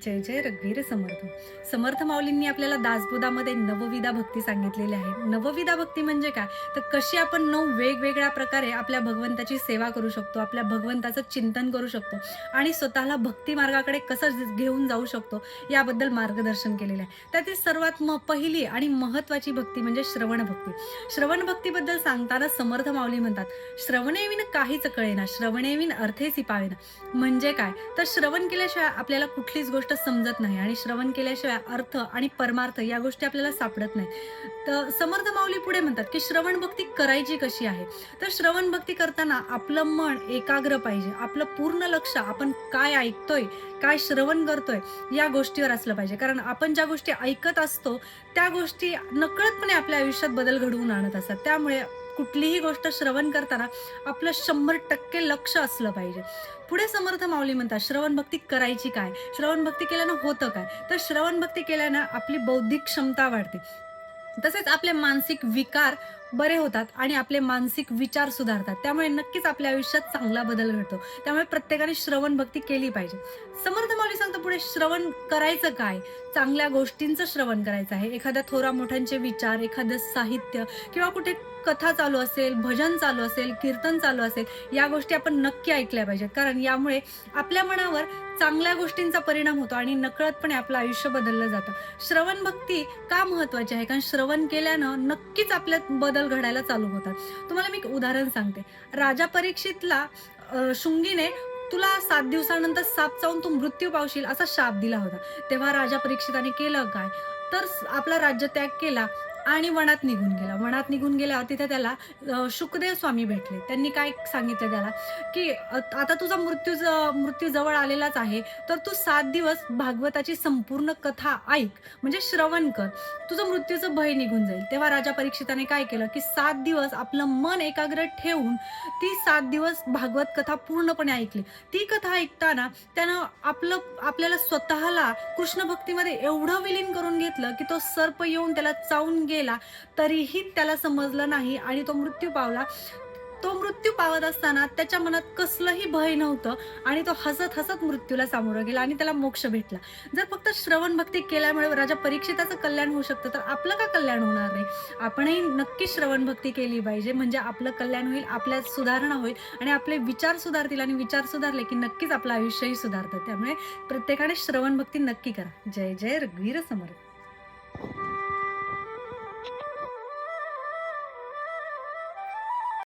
जय जय रघुवीर समर्थ. समर्थ माऊलींनी आपल्याला दासबोधामध्ये नवविधा भक्ती सांगितलेली आहे. नवविधा भक्ती म्हणजे काय? तर कशी आपण 9 वेगवेगळ्या प्रकारे आपल्या भगवंताची सेवा करू शकतो, आपल्या भगवंताचं चिंतन करू शकतो आणि स्वतःला भक्ती मार्गाकडे कसं घेऊन जाऊ शकतो, याबद्दल मार्गदर्शन केलेलं आहे. त्यातील सर्वात पहिली आणि महत्त्वाची भक्ती म्हणजे श्रवण भक्ती. श्रवण भक्तीबद्दल सांगताना समर्थ माऊली म्हणतात, "श्रवणेविन काहीच कळेना, श्रवणेविन अर्थेसी पावेना." म्हणजे काय? तर श्रवण केल्याशिवाय आपल्याला कुठलीच गोष्ट समजत नाही आणि श्रवण केल्याशिवाय अर्थ आणि परमार्थ या गोष्टी आपल्याला सापडत नाही. तर समर्थ माऊली पुढे म्हणतात, की श्रवण भक्ती करायची कशी आहे? तर श्रवण भक्ती करताना आपलं मन एकाग्र पाहिजे. आपलं पूर्ण लक्ष आपण काय ऐकतोय, काय श्रवण करतोय या गोष्टीवर असलं पाहिजे. कारण आपण ज्या गोष्टी ऐकत असतो, त्या गोष्टी नकळतपणे आपल्या आयुष्यात बदल घडवून आणत असतात. त्यामुळे कुठलीही गोष्ट श्रवण करताना आपलं 100% लक्ष असलं पाहिजे. पुढे समर्थ माऊली म्हणतात, श्रवण भक्ती करायची काय? श्रवण भक्ती केल्यानं होतं काय? तर श्रवण भक्ती केल्यानं आपली बौद्धिक क्षमता वाढते. तसेच आपले मानसिक विकार बरे होतात आणि आपले मानसिक विचार सुधारतात. त्यामुळे नक्कीच आपल्या आयुष्यात चांगला बदल घडतो. त्यामुळे प्रत्येकाने श्रवण भक्ती केली पाहिजे. समर्थ माऊली सांगतात पुढे श्रवण करायचं काय? चांगल्या गोष्टींचं श्रवण करायचं आहे. एखाद्या थोरा मोठ्यांचे विचार, एखादं साहित्य किंवा कुठे कथा चालू असेल, भजन चालू असेल, कीर्तन चालू असेल, या गोष्टी आपण नक्की ऐकल्या पाहिजेत. कारण यामुळे आपल्या मनावर चांगल्या गोष्टींचा परिणाम होतो आणि नकळतपणे आपलं आयुष्य बदललं जातं. श्रवण भक्ती का महत्त्वाची आहे? कारण श्रवण केल्यानं नक्कीच आपल्यात बदल घडायला चालू होतात. तुम्हाला मी एक उदाहरण सांगते. राजा परीक्षितला शुंगीने तुला 7 दिवसानंतर साप चावून तू मृत्यू पावशील असा शाप दिला होता. तेव्हा राजा परीक्षिताने केलं काय? तर आपला राज्यत्याग केला आणि वनात निघून गेला. वनात निघून गेल्यावर तिथे त्याला शुकदेव स्वामी भेटले. त्यांनी काय सांगितलं त्याला, की आता तुझा मृत्यू जवळ आलेलाच आहे. तर तू 7 दिवस भागवताची संपूर्ण कथा ऐक, म्हणजे श्रवण कर. तुझं मृत्यूचं भय निघून जाईल. तेव्हा राजा परीक्षिताने काय केलं, की 7 दिवस आपलं मन एकाग्र ठेवून ती 7 दिवस भागवत कथा पूर्णपणे ऐकली. ती कथा ऐकताना त्यानं आपल्याला स्वतःला कृष्ण भक्तीमध्ये एवढं विलीन करून घेतलं, की तो सर्प येऊन त्याला चावून गेला, तरीही त्याला समजलं नाही आणि तो मृत्यू पावला. तो मृत्यू पावत असताना त्याच्या मनात कसलंही भय नव्हतं आणि तो हसत-हसत मृत्यूला सामोरं गेला आणि त्याला मोक्ष भेटला. जर फक्त श्रवण भक्ती केल्यामुळे राजा परीक्षिताचं कल्याण होऊ शकतं, तर आपलं का कल्याण होणार नाही? आपणही नक्की श्रवण भक्ती केली पाहिजे. म्हणजे आपलं कल्याण होईल, आपल्यात सुधारणा होईल आणि आपले विचार सुधारतील आणि विचार सुधारले, की नक्कीच आपलं आयुष्यही सुधारतं. त्यामुळे प्रत्येकाने श्रवण भक्ती नक्की करा. जय जय रघुवीर समर्थ.